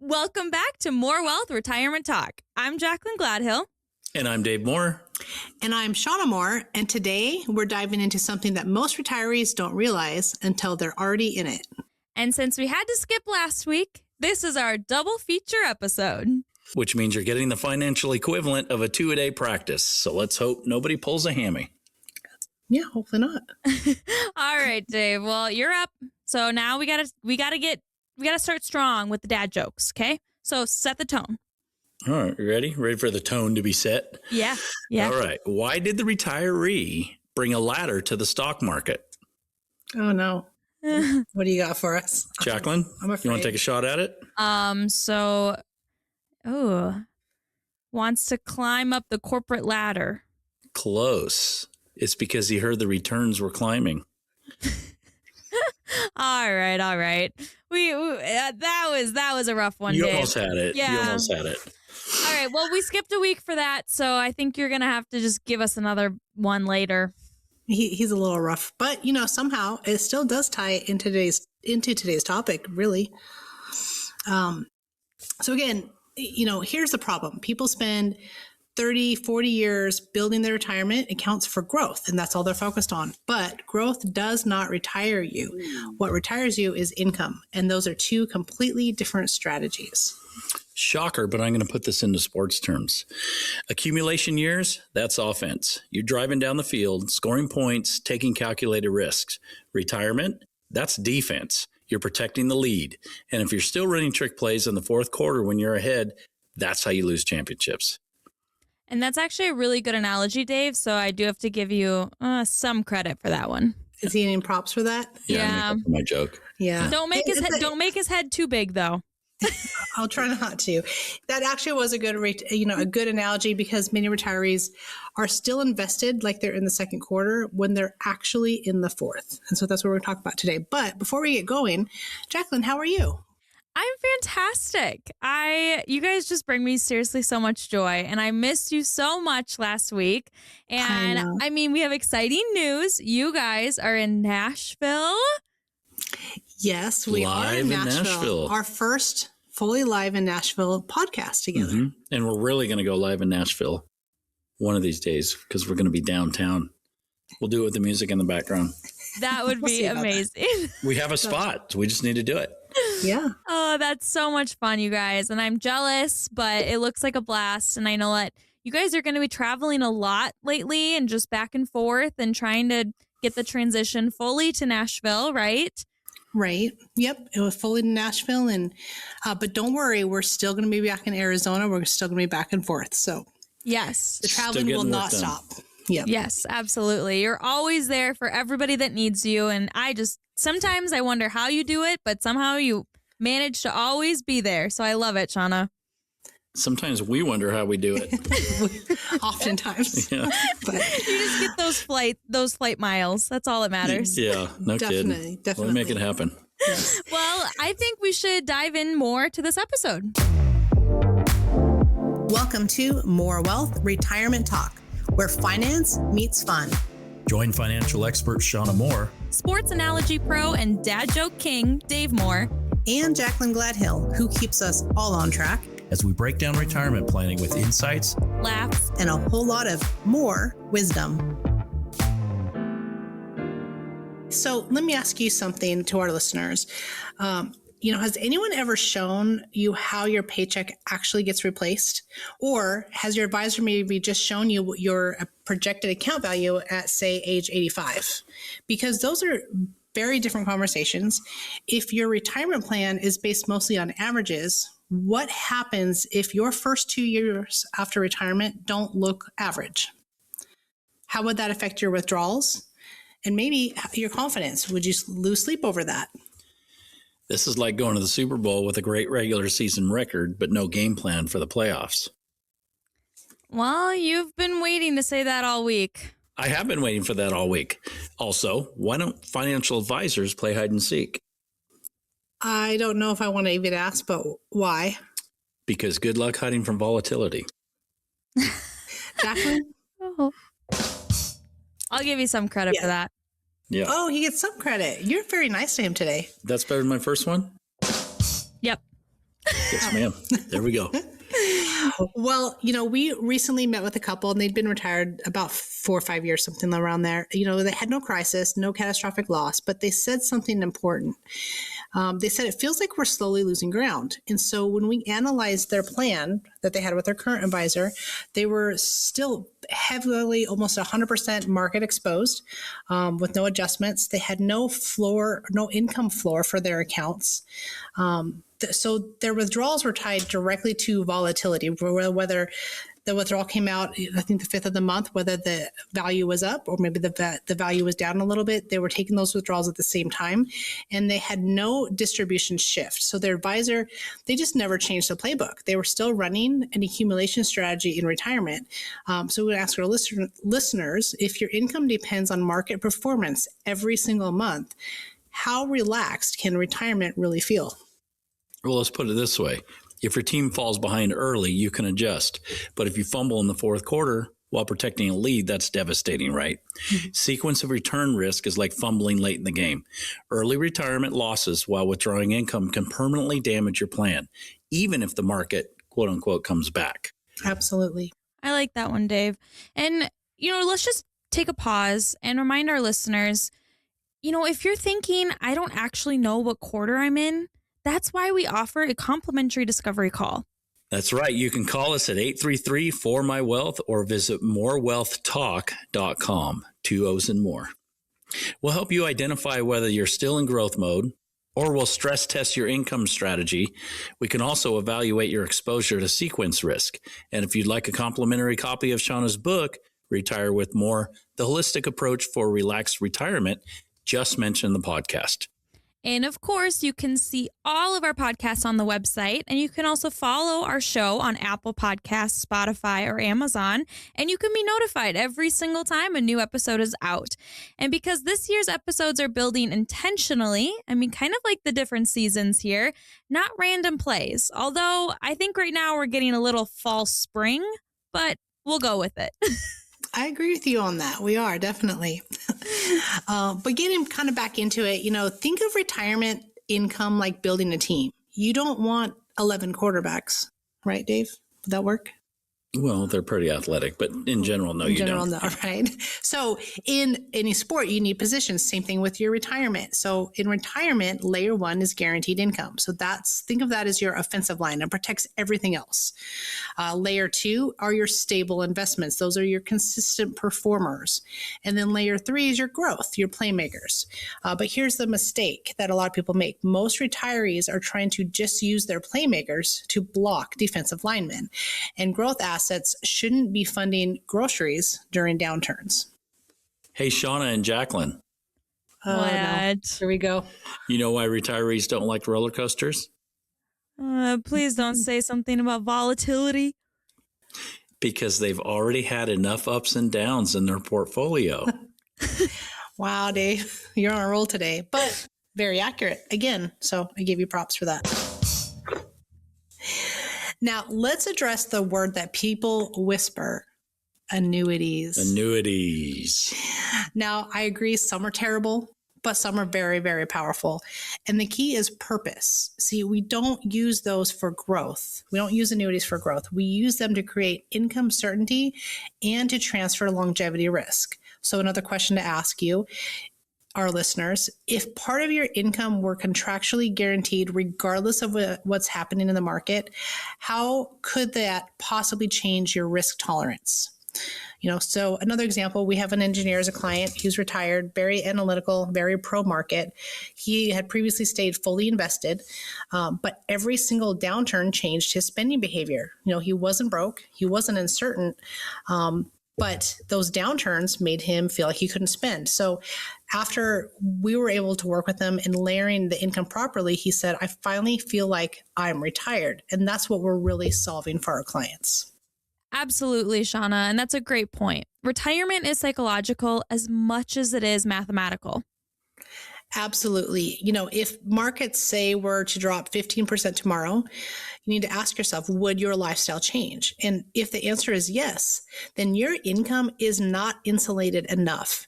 Welcome back to More Wealth Retirement Talk. I'm Jacqueline Gladhill. And I'm Dave Moore. And I'm Shawna Moore. And today we're diving into something that most retirees don't realize until they're already in it. And since we had to skip last week, this is our double feature episode. Which means you're getting the financial equivalent of a 2-a-day practice. So let's hope nobody pulls a hammy. Yeah, hopefully not. All right, Dave. Well, you're up. So now we gotta start strong with the dad jokes, okay? So set the tone. All right, you ready? Ready for the tone to be set? Yeah. All right. Why did the retiree bring a ladder to the stock market? Oh, no. What do you got for us? Jacqueline, I'm afraid. you want to take a shot at it? Wants to climb up the corporate ladder. Close. It's because he heard the returns were climbing. All right. That was a rough one, You Dave. almost had it. Yeah. You almost had it. All right. Well, we skipped a week for that, so I think you're gonna have to just give us another one later. He's a little rough, but somehow it still does tie into today's topic, really. So again, here's the problem. People spend 30, 40 years building their retirement. It counts for growth, and that's all they're focused on. But growth does not retire you. What retires you is income, and those are two completely different strategies. Shocker, but I'm going to put this into sports terms. Accumulation years, that's offense. You're driving down the field, scoring points, taking calculated risks. Retirement, that's defense. You're protecting the lead. And if you're still running trick plays in the fourth quarter when you're ahead, that's how you lose championships. And that's actually a really good analogy, Dave. So I do have to give you some credit for that one. Is he getting props for that? Yeah. My joke. Yeah. Don't make his head too big, though. I'll try not to. That actually was a good analogy, because many retirees are still invested like they're in the second quarter when they're actually in the fourth. And so that's what we're going to talk about today. But before we get going, Jacqueline, how are you? I'm fantastic. You guys just bring me seriously so much joy, and I missed you so much last week. And I mean, we have exciting news. You guys are in Nashville. Yes, we are in Nashville. Our first fully live in Nashville podcast together. Mm-hmm. And we're really going to go live in Nashville one of these days, because we're going to be downtown. We'll do it with the music in the background. That would be amazing. We have a spot. We just need to do it. Yeah. Oh, that's so much fun, you guys. And I'm jealous, but it looks like a blast. And I know that you guys are going to be traveling a lot lately and just back and forth and trying to get the transition fully to Nashville, right? Right. Yep. It was fully in Nashville. And but don't worry, we're still going to be back in Arizona. We're still going to be back and forth. So yes, the traveling will not stop. Yep. Yes, absolutely. You're always there for everybody that needs you. And sometimes I wonder how you do it, but somehow you manage to always be there. So I love it, Shawna. Sometimes we wonder how we do it. Oftentimes. Yeah. But you just get those flight miles. That's all that matters. Yeah, no kidding. Definitely. We'll make it happen. Yes. Well, I think we should dive in more to this episode. Welcome to More Wealth Retirement Talk, where finance meets fun. Join financial expert Shawna Moore, sports analogy pro and dad joke king Dave Moore, and Jacqueline Gladhill, who keeps us all on track as we break down retirement planning with insights, laughs, and a whole lot of more wisdom. So let me ask you something to our listeners. Has anyone ever shown you how your paycheck actually gets replaced? Or has your advisor maybe just shown you your projected account value at, say, age 85? Because those are very different conversations. If your retirement plan is based mostly on averages, what happens if your first 2 years after retirement don't look average? How would that affect your withdrawals? And maybe your confidence? Would you lose sleep over that? This is like going to the Super Bowl with a great regular season record, but no game plan for the playoffs. Well, you've been waiting to say that all week. I have been waiting for that all week. Also, why don't financial advisors play hide and seek? I don't know if I want to even ask, but why? Because good luck hiding from volatility. Jacqueline? Oh. I'll give you some credit for that. Yeah. Oh, he gets some credit. You're very nice to him today. That's better than my first one? Yep. Yes, ma'am. There we go. Well, we recently met with a couple and they'd been retired about 4 or 5 years, something around there. They had no crisis, no catastrophic loss, but they said something important. They said, it feels like we're slowly losing ground. And so when we analyzed their plan that they had with their current advisor, they were still heavily, almost 100% market exposed with no adjustments. They had no floor, no income floor for their accounts. So their withdrawals were tied directly to volatility, whether the withdrawal came out, I think the 5th of the month, whether the value was up or maybe the value was down a little bit, they were taking those withdrawals at the same time, and they had no distribution shift. So their advisor, they just never changed the playbook. They were still running an accumulation strategy in retirement. So we would ask our listeners, if your income depends on market performance every single month, how relaxed can retirement really feel? Well, let's put it this way. If your team falls behind early, you can adjust. But if you fumble in the fourth quarter while protecting a lead, that's devastating, right? Mm-hmm. Sequence of return risk is like fumbling late in the game. Early retirement losses while withdrawing income can permanently damage your plan, even if the market, quote unquote, comes back. Absolutely. I like that one, Dave. And, let's just take a pause and remind our listeners, if you're thinking, I don't actually know what quarter I'm in, that's why we offer a complimentary discovery call. That's right. You can call us at 833-4MY-WEALTH or visit morewealthtalk.com, 2 O's and more. We'll help you identify whether you're still in growth mode, or we'll stress test your income strategy. We can also evaluate your exposure to sequence risk. And if you'd like a complimentary copy of Shawna's book, Retire with More, The Holistic Approach for Relaxed Retirement, just mention the podcast. And of course, you can see all of our podcasts on the website, and you can also follow our show on Apple Podcasts, Spotify, or Amazon, and you can be notified every single time a new episode is out. And because this year's episodes are building intentionally, kind of like the different seasons here, not random plays. Although I think right now we're getting a little fall spring, but we'll go with it. I agree with you on that. We are, definitely. But getting kind of back into it, think of retirement income like building a team. You don't want 11 quarterbacks, right, Dave? Would that work? Well, they're pretty athletic, but in general, no, you don't. In general, no, right? So in any sport, you need positions. Same thing with your retirement. So in retirement, layer 1 is guaranteed income. So think of that as your offensive line and protects everything else. Layer 2 are your stable investments. Those are your consistent performers. And then layer 3 is your growth, your playmakers. But here's the mistake that a lot of people make. Most retirees are trying to just use their playmakers to block defensive linemen. And growth assets shouldn't be funding groceries during downturns. Hey, Shawna and Jacqueline. What? No. Here we go. You know why retirees don't like roller coasters? Please don't say something about volatility. Because they've already had enough ups and downs in their portfolio. Wow, Dave, you're on a roll today, but very accurate again. So I give you props for that. Now, let's address the word that people whisper, annuities. Annuities. Now, I agree, some are terrible, but some are very, very powerful. And the key is purpose. See, we don't use those for growth. We don't use annuities for growth. We use them to create income certainty and to transfer longevity risk. So another question to ask you, our listeners, if part of your income were contractually guaranteed regardless of what's happening in the market, how could that possibly change your risk tolerance? So another example, we have an engineer as a client. He's retired, very analytical, very pro-market. He had previously stayed fully invested, but every single downturn changed his spending behavior. He wasn't broke, he wasn't uncertain, but those downturns made him feel like he couldn't spend. So after we were able to work with him in layering the income properly, he said, I finally feel like I'm retired. And that's what we're really solving for our clients. Absolutely, Shawna. And that's a great point. Retirement is psychological as much as it is mathematical. Absolutely. If markets say were to drop 15% tomorrow, you need to ask yourself, would your lifestyle change? And if the answer is yes, then your income is not insulated enough.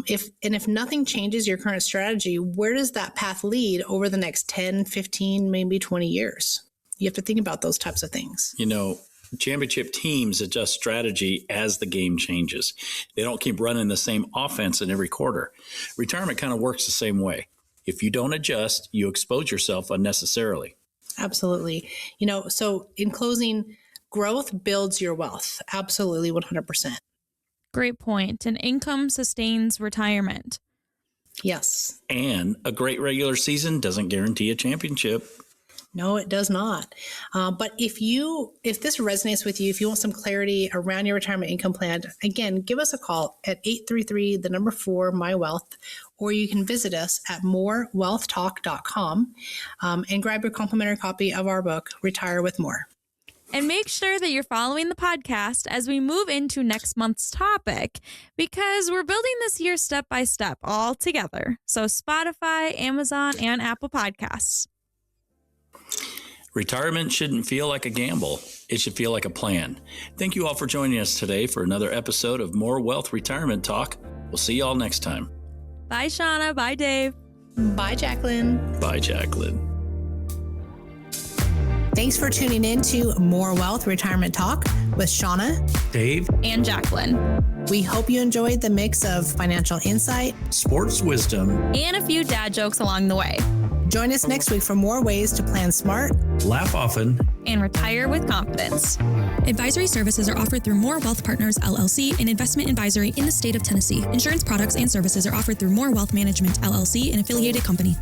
If nothing changes your current strategy, where does that path lead over the next 10, 15, maybe 20 years? You have to think about those types of things. Championship teams adjust strategy as the game changes. They don't keep running the same offense in every quarter. Retirement kind of works the same way. If you don't adjust, you expose yourself unnecessarily. Absolutely. So in closing, growth builds your wealth. Absolutely, 100%. Great point. And income sustains retirement. Yes. And a great regular season doesn't guarantee a championship. No, it does not. But if this resonates with you, if you want some clarity around your retirement income plan, again, give us a call at 833-4-MY-WEALTH, or you can visit us at morewealthtalk.com and grab your complimentary copy of our book, Retire with More. And make sure that you're following the podcast as we move into next month's topic, because we're building this year step by step all together. So Spotify, Amazon, and Apple Podcasts. Retirement shouldn't feel like a gamble. It should feel like a plan. Thank you all for joining us today for another episode of More Wealth Retirement Talk. We'll see you all next time. Bye, Shawna. Bye, Dave. Bye, Jacqueline. Bye, Jacqueline. Thanks for tuning in to More Wealth Retirement Talk with Shawna, Dave, and Jacqueline. We hope you enjoyed the mix of financial insight, sports wisdom, and a few dad jokes along the way. Join us next week for more ways to plan smart, laugh often, and retire with confidence. Advisory services are offered through More Wealth Partners, LLC, an investment advisory in the state of Tennessee. Insurance products and services are offered through More Wealth Management, LLC, an affiliated company.